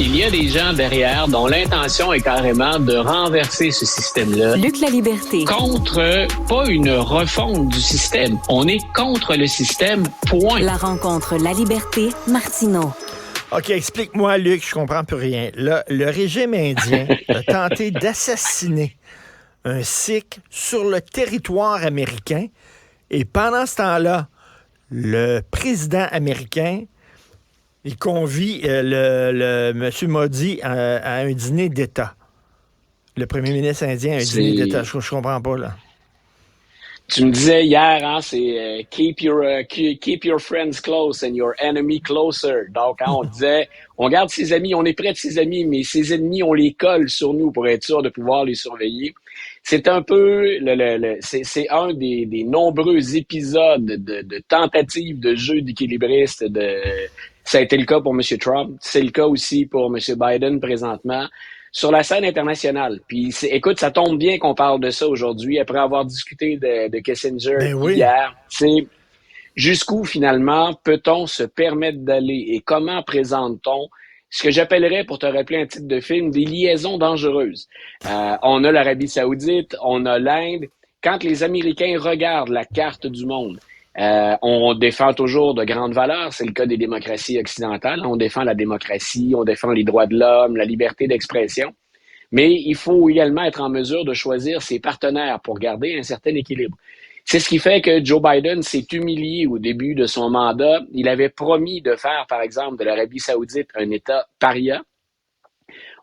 Il y a des gens derrière dont l'intention est carrément de renverser ce système-là. Luc Laliberté. Contre, pas une refonte du système. On est contre le système, point. La rencontre Laliberté-Martineau. OK, explique-moi, Luc, je comprends plus rien. Là, le régime indien a tenté d'assassiner un Sikh sur le territoire américain. Et pendant ce temps-là, le président américain, il convie le M. Modi à un dîner d'État. Le premier ministre indien à un dîner d'État. Je comprends pas, là. Tu me disais hier, hein, c'est keep your friends close and your enemy closer. Donc, hein, on disait, on garde ses amis, on est près de ses amis, mais ses ennemis, on les colle sur nous pour être sûr de pouvoir les surveiller. C'est un peu, c'est un des nombreux épisodes de tentatives de jeu d'équilibriste. Ça a été le cas pour M. Trump, c'est le cas aussi pour M. Biden présentement. Sur la scène internationale. Puis, écoute, ça tombe bien qu'on parle de ça aujourd'hui, après avoir discuté de Kissinger hier. C'est jusqu'où, finalement, peut-on se permettre d'aller et comment présente-t-on ce que j'appellerais, pour te rappeler un titre de film, des liaisons dangereuses. On a l'Arabie Saoudite, on a l'Inde. Quand les Américains regardent la carte du monde, on défend toujours de grandes valeurs, c'est le cas des démocraties occidentales, on défend la démocratie, on défend les droits de l'homme, la liberté d'expression, mais il faut également être en mesure de choisir ses partenaires pour garder un certain équilibre. C'est ce qui fait que Joe Biden s'est humilié au début de son mandat. Il avait promis de faire, par exemple, de l'Arabie Saoudite un État paria.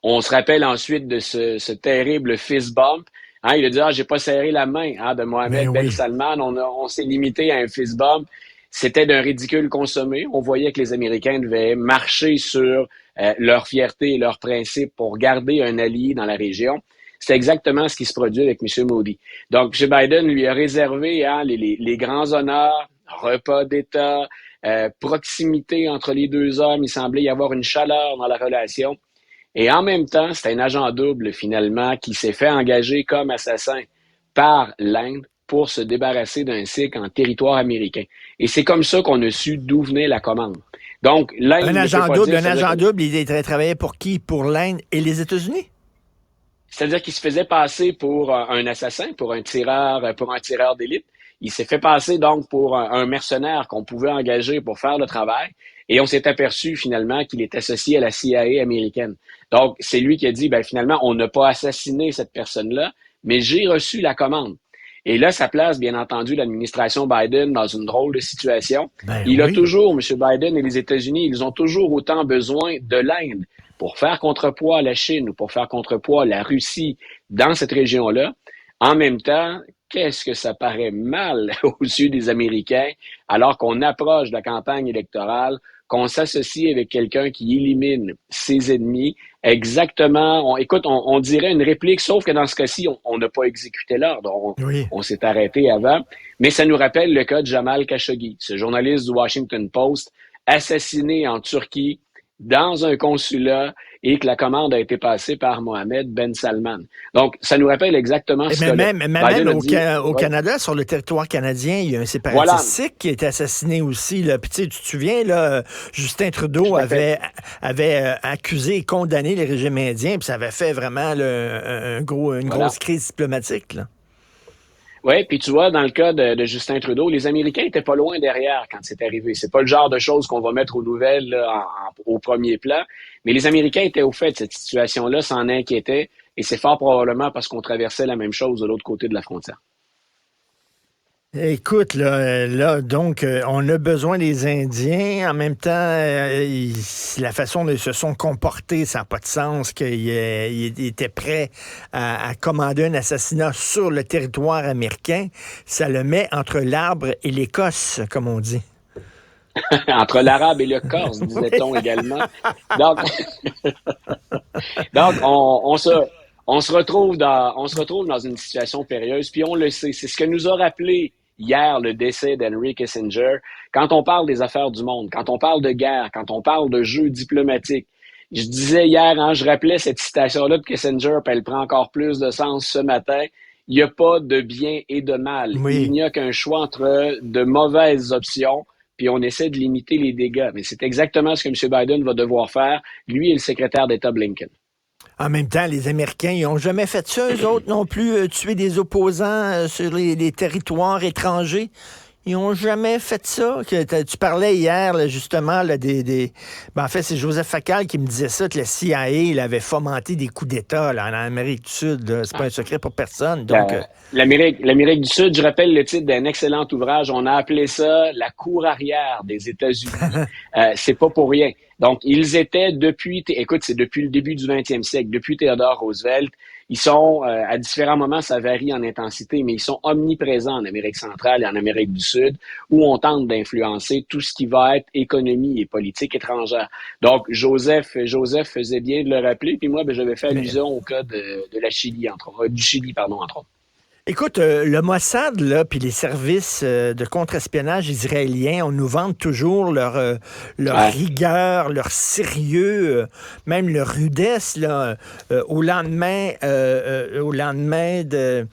On se rappelle ensuite de ce terrible fist bump. Hein, il a dit, j'ai pas serré la main de Mohamed Ben Salman. On s'est limité à un fist bump. C'était d'un ridicule consommé. On voyait que les Américains devaient marcher sur leur fierté et leurs principes pour garder un allié dans la région. C'est exactement ce qui se produit avec M. Modi. Donc, M. Biden lui a réservé les grands honneurs, repas d'État, proximité entre les deux hommes. Il semblait y avoir une chaleur dans la relation. Et en même temps, c'est un agent double, finalement, qui s'est fait engager comme assassin par l'Inde pour se débarrasser d'un Sikh en territoire américain. Et c'est comme ça qu'on a su d'où venait la commande. Donc, l'Inde... Un agent double, il travaillait pour qui? Pour l'Inde et les États-Unis? C'est-à-dire qu'il se faisait passer pour un assassin, pour un tireur d'élite. Il s'est fait passer donc pour un mercenaire qu'on pouvait engager pour faire le travail. Et on s'est aperçu finalement qu'il est associé à la CIA américaine. Donc, c'est lui qui a dit, finalement, on n'a pas assassiné cette personne-là, mais j'ai reçu la commande. Et là, ça place, bien entendu, l'administration Biden dans une drôle de situation. Il a toujours, M. Biden et les États-Unis, ils ont toujours autant besoin de l'Inde pour faire contrepoids à la Chine ou pour faire contrepoids à la Russie dans cette région-là. En même temps, qu'est-ce que ça paraît mal aux yeux des Américains alors qu'on approche de la campagne électorale, qu'on s'associe avec quelqu'un qui élimine ses ennemis. Exactement, on dirait une réplique, sauf que dans ce cas-ci, on n'a pas exécuté l'ordre. On s'est arrêté avant. Mais ça nous rappelle le cas de Jamal Khashoggi, ce journaliste du Washington Post, assassiné en Turquie dans un consulat et que la commande a été passée par Mohamed Ben Salman. Donc, ça nous rappelle exactement ce que... Même au Canada, sur le territoire canadien, il y a un séparatiste sikh qui a été assassiné aussi. Là. Puis, tu te souviens, là, Justin Trudeau avait accusé et condamné les régimes indiens, puis ça avait fait vraiment une grosse crise diplomatique, là. Oui, puis tu vois, dans le cas de Justin Trudeau, les Américains étaient pas loin derrière quand c'est arrivé. C'est pas le genre de choses qu'on va mettre aux nouvelles là, au premier plan, mais les Américains étaient au fait de cette situation-là, s'en inquiétaient, et c'est fort probablement parce qu'on traversait la même chose de l'autre côté de la frontière. Écoute, là, donc, on a besoin des Indiens. En même temps, la façon dont ils se sont comportés, ça n'a pas de sens, qu'ils étaient prêts à commander un assassinat sur le territoire américain. Ça le met entre l'arbre et l'Écosse, comme on dit. Entre l'arabe et le corse, disait-on également. Donc on se retrouve dans une situation périlleuse, puis on le sait. C'est ce que nous a rappelé hier le décès d'Henry Kissinger. Quand on parle des affaires du monde, quand on parle de guerre, quand on parle de jeux diplomatiques, je disais hier, je rappelais cette citation-là de Kissinger, puis elle prend encore plus de sens ce matin. Il n'y a pas de bien et de mal. Il n'y a qu'un choix entre de mauvaises options puis on essaie de limiter les dégâts. Mais c'est exactement ce que M. Biden va devoir faire, lui et le secrétaire d'État Blinken. En même temps, les Américains, ils n'ont jamais fait ça, eux autres non plus, tuer des opposants sur les territoires étrangers. Ils n'ont jamais fait ça. Tu parlais hier, là, justement, là, ben, en fait, c'est Joseph Facal qui me disait ça, que la CIA il avait fomenté des coups d'État là, en Amérique du Sud. Là. C'est pas un secret pour personne. Donc, L'Amérique du Sud, je rappelle le titre d'un excellent ouvrage. On a appelé ça la cour arrière des États-Unis. C'est pas pour rien. Donc, ils étaient c'est depuis le début du 20e siècle, depuis Theodore Roosevelt. Ils sont, à différents moments, ça varie en intensité, mais ils sont omniprésents en Amérique centrale et en Amérique du Sud, où on tente d'influencer tout ce qui va être économie et politique étrangère. Donc, Joseph faisait bien de le rappeler, puis moi, j'avais fait allusion au cas de la Chili, du Chili, entre autres. écoute, le Mossad, là, puis les services de contre-espionnage israéliens, on nous vante toujours leur rigueur, leur sérieux, même leur rudesse, là, au lendemain de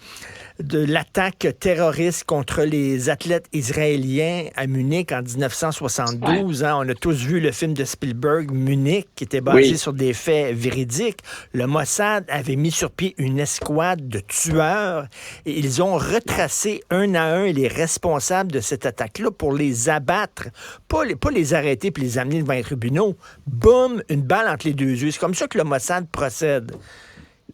l'attaque terroriste contre les athlètes israéliens à Munich en 1972. Hein, on a tous vu le film de Spielberg, Munich, qui était basé sur des faits véridiques. Le Mossad avait mis sur pied une escouade de tueurs et ils ont retracé un à un les responsables de cette attaque-là pour les abattre, pas les arrêter puis les amener devant les tribunaux. Boum, une balle entre les deux yeux. C'est comme ça que le Mossad procède.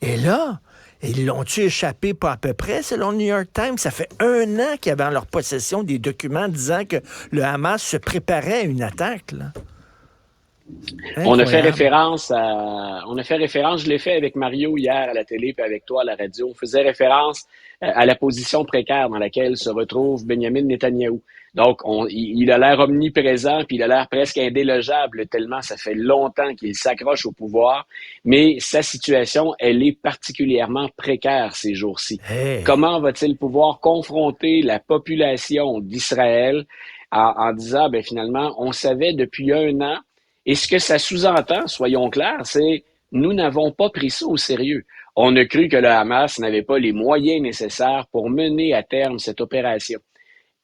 Et là, ils l'ont-tu échappé pas à peu près, selon le New York Times? Ça fait 1 an qu'ils avaient en leur possession des documents disant que le Hamas se préparait à une attaque, là. On a fait référence, je l'ai fait avec Mario hier à la télé puis avec toi à la radio. On faisait référence à la position précaire dans laquelle se retrouve Benjamin Netanyahou. Donc, il a l'air omniprésent puis il a l'air presque indélogeable tellement ça fait longtemps qu'il s'accroche au pouvoir. Mais sa situation, elle est particulièrement précaire ces jours-ci. Hey. Comment va-t-il pouvoir confronter la population d'Israël en disant, finalement, on savait depuis 1 an. Et ce que ça sous-entend, soyons clairs, c'est nous n'avons pas pris ça au sérieux. On a cru que le Hamas n'avait pas les moyens nécessaires pour mener à terme cette opération.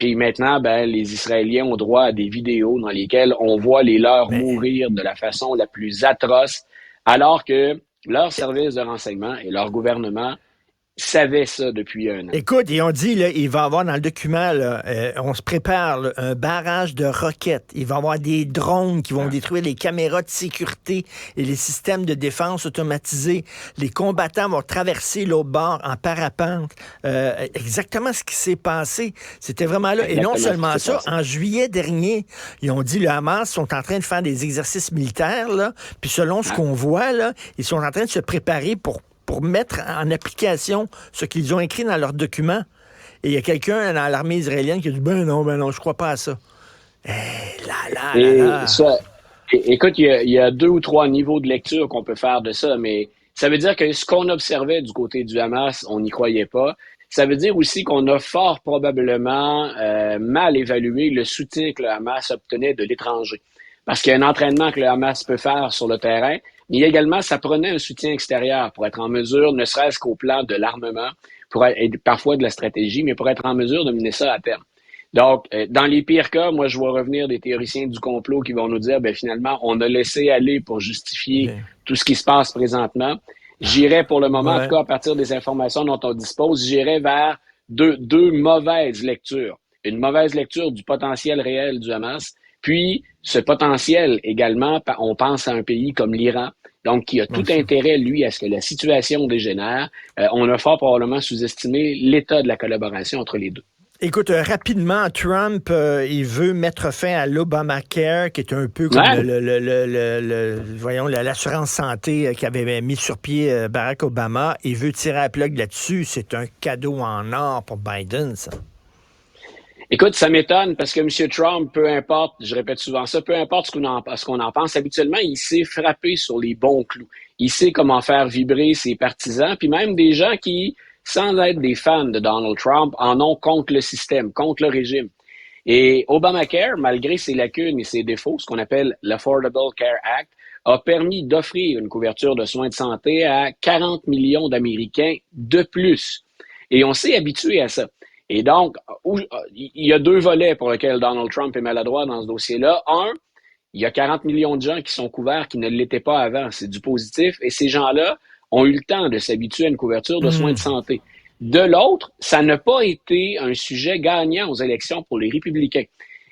Puis maintenant, les Israéliens ont droit à des vidéos dans lesquelles on voit les leurs mourir de la façon la plus atroce, alors que leur service de renseignement et leur gouvernement savait ça depuis 1 an. Écoute, et on dit, là, il va y avoir dans le document, là, on se prépare là, un barrage de roquettes. Il va y avoir des drones qui vont détruire les caméras de sécurité et les systèmes de défense automatisés. Les combattants vont traverser l'autre bord en parapente. Exactement ce qui s'est passé. C'était vraiment là. Exactement. Et non seulement ça, en juillet dernier, ils ont dit le Hamas sont en train de faire des exercices militaires, là, puis selon ce qu'on voit, là, ils sont en train de se préparer pour mettre en application ce qu'ils ont écrit dans leurs documents. Et il y a quelqu'un dans l'armée israélienne qui a dit « Ben non, je crois pas à ça. » Écoute, il y a 2 ou 3 niveaux de lecture qu'on peut faire de ça, mais ça veut dire que ce qu'on observait du côté du Hamas, on n'y croyait pas. Ça veut dire aussi qu'on a fort probablement mal évalué le soutien que le Hamas obtenait de l'étranger. Parce qu'il y a un entraînement que le Hamas peut faire sur le terrain, mais également, ça prenait un soutien extérieur pour être en mesure, ne serait-ce qu'au plan de l'armement, et parfois de la stratégie, mais pour être en mesure de mener ça à terme. Donc, dans les pires cas, moi, je vois revenir des théoriciens du complot qui vont nous dire, finalement, on a laissé aller pour justifier tout ce qui se passe présentement. J'irais pour le moment, en tout cas, à partir des informations dont on dispose, j'irais vers deux mauvaises lectures. Une mauvaise lecture du potentiel réel du Hamas, puis ce potentiel également, on pense à un pays comme l'Iran, donc qui a tout intérêt, lui, à ce que la situation dégénère. On a fort probablement sous-estimé l'état de la collaboration entre les deux. Écoute, rapidement, Trump, il veut mettre fin à l'Obamacare, qui est un peu comme l'assurance santé qu'avait mis sur pied Barack Obama. Il veut tirer la plug là-dessus. C'est un cadeau en or pour Biden, ça. Écoute, ça m'étonne parce que M. Trump, peu importe, je répète souvent ça, peu importe ce qu'on en pense, habituellement, il sait frapper sur les bons clous. Il sait comment faire vibrer ses partisans, puis même des gens qui, sans être des fans de Donald Trump, en ont contre le système, contre le régime. Et Obamacare, malgré ses lacunes et ses défauts, ce qu'on appelle l'Affordable Care Act, a permis d'offrir une couverture de soins de santé à 40 millions d'Américains de plus. Et on s'est habitué à ça. Et donc, il y a deux volets pour lesquels Donald Trump est maladroit dans ce dossier-là. Un, il y a 40 millions de gens qui sont couverts qui ne l'étaient pas avant. C'est du positif. Et ces gens-là ont eu le temps de s'habituer à une couverture de soins de santé. De l'autre, ça n'a pas été un sujet gagnant aux élections pour les républicains.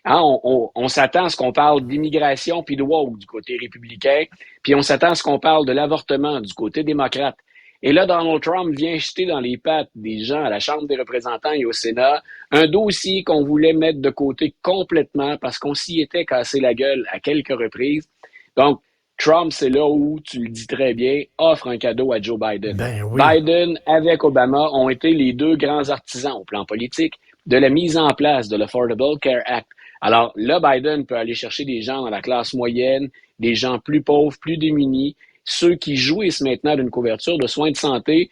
Hein, on s'attend à ce qu'on parle d'immigration puis de woke du côté républicain, puis on s'attend à ce qu'on parle de l'avortement du côté démocrate. Et là, Donald Trump vient jeter dans les pattes des gens à la Chambre des représentants et au Sénat un dossier qu'on voulait mettre de côté complètement parce qu'on s'y était cassé la gueule à quelques reprises. Donc, Trump, c'est là où, tu le dis très bien, offre un cadeau à Joe Biden. Ben oui. Biden, avec Obama, ont été les deux grands artisans au plan politique de la mise en place de l'Affordable Care Act. Alors là, Biden peut aller chercher des gens dans la classe moyenne, des gens plus pauvres, plus démunis, ceux qui jouissent maintenant d'une couverture de soins de santé.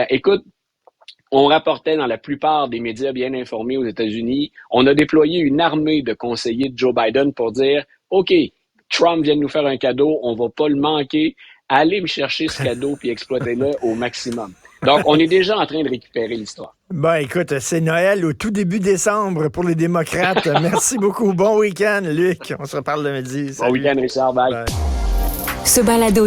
Écoute, on rapportait dans la plupart des médias bien informés aux États-Unis, on a déployé une armée de conseillers de Joe Biden pour dire « OK, Trump vient de nous faire un cadeau, on va pas le manquer, allez me chercher ce cadeau puis exploitez-le au maximum. » Donc, on est déjà en train de récupérer l'histoire. Ben, écoute, c'est Noël au tout début décembre pour les démocrates. Merci beaucoup. Bon week-end, Luc. On se reparle lundi. Salut. Bon week-end, Richard. Bye. Ce balado